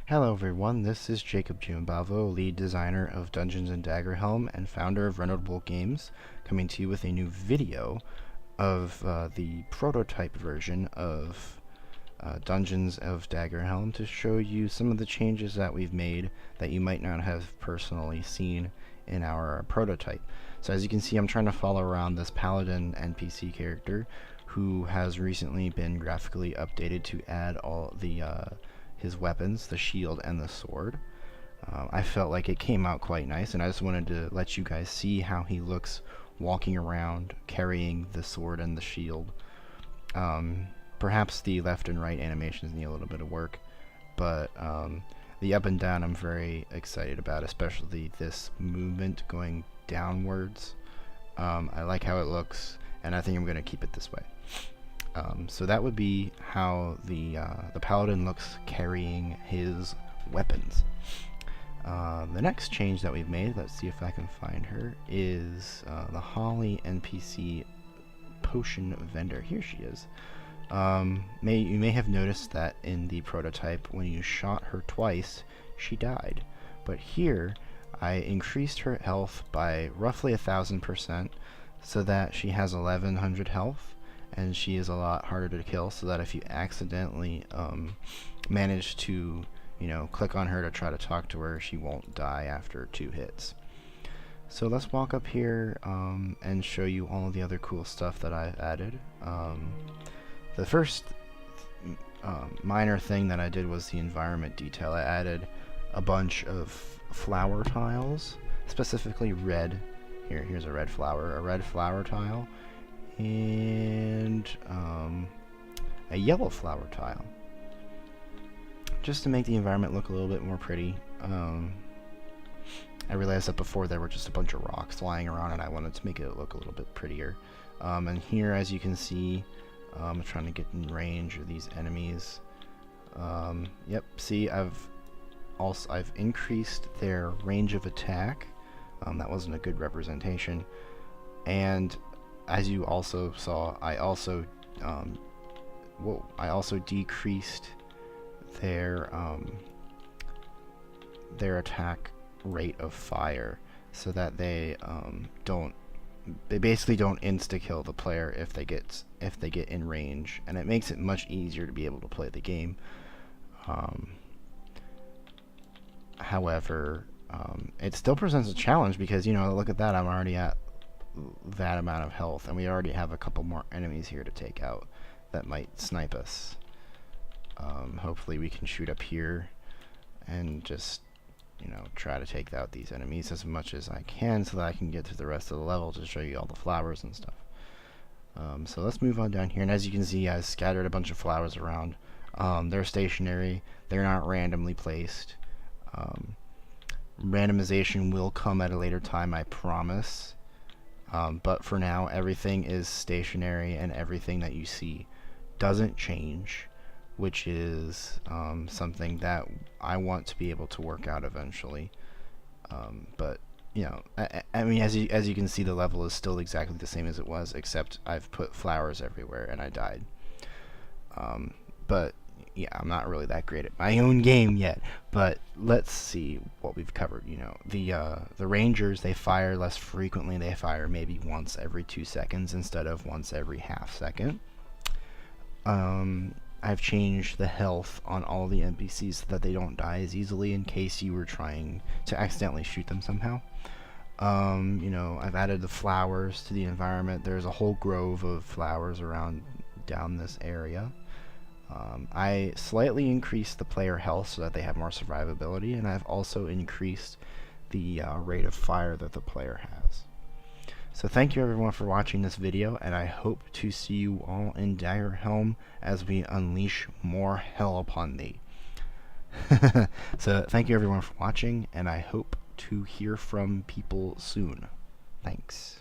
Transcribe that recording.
Hello everyone, this is Jacob Giambavo, lead designer of Dungeons & Daggerhelm and founder of Renotable Games, coming to you with a new video of the prototype version of Dungeons of Daggerhelm to show you some of the changes that we've made that you might not have personally seen in our prototype. So as you can see, I'm trying to follow around this paladin NPC character who has recently been graphically updated to add all the his weapons, the shield and the sword. I felt like it came out quite nice, and I just wanted to let you guys see how he looks walking around carrying the sword and the shield. Perhaps the left and right animations need a little bit of work, but the up and down I'm very excited about, especially this movement going downwards. I like how it looks, and I think I'm going to keep it this way. So that would be how the paladin looks carrying his weapons. The next change that we've made, let's see if I can find her, is the Holly NPC potion vendor. Here she is. You may have noticed that in the prototype, when you shot her twice, she died. But here, I increased her health by roughly 1,000%, so that she has 1,100 health. And she is a lot harder to kill, so that if you accidentally manage to, click on her to try to talk to her, she won't die after 2 hits. So let's walk up here and show you all of the other cool stuff that I've added. The first minor thing that I did was the environment detail. I added a bunch of flower tiles, specifically red. Here's a red flower tile. And a yellow flower tile, just to make the environment look a little bit more pretty. I realized that before there were just a bunch of rocks lying around, and I wanted to make it look a little bit prettier. And here, as you can see, I'm trying to get in range of these enemies. Yep, see, I've increased their range of attack. That wasn't a good representation, and as you also saw, I also decreased their attack rate of fire, so that they basically don't insta kill the player if they get in range, and it makes it much easier to be able to play the game. However, it still presents a challenge because look at that, I'm already at that amount of health, and we already have a couple more enemies here to take out that might snipe us. Hopefully we can shoot up here and just try to take out these enemies as much as I can, so that I can get to the rest of the level to show you all the flowers and stuff. So let's move on down here, and as you can see, I scattered a bunch of flowers around. They're stationary, they're not randomly placed. Randomization will come at a later time, I promise. But for now, everything is stationary, and everything that you see doesn't change, which is something that I want to be able to work out eventually. But I mean, as you can see, the level is still exactly the same as it was, except I've put flowers everywhere, and I died. But yeah, I'm not really that great at my own game yet, but let's see what we've covered. The rangers, they fire less frequently. They fire maybe once every 2 seconds instead of once every half second. I've changed the health on all the NPCs so that they don't die as easily in case you were trying to accidentally shoot them somehow. I've added the flowers to the environment. There's a whole grove of flowers down this area. I slightly increased the player health so that they have more survivability, and I've also increased the rate of fire that the player has. So thank you everyone for watching this video, and I hope to see you all in Daggerhelm as we unleash more hell upon thee. So thank you everyone for watching, and I hope to hear from people soon. Thanks.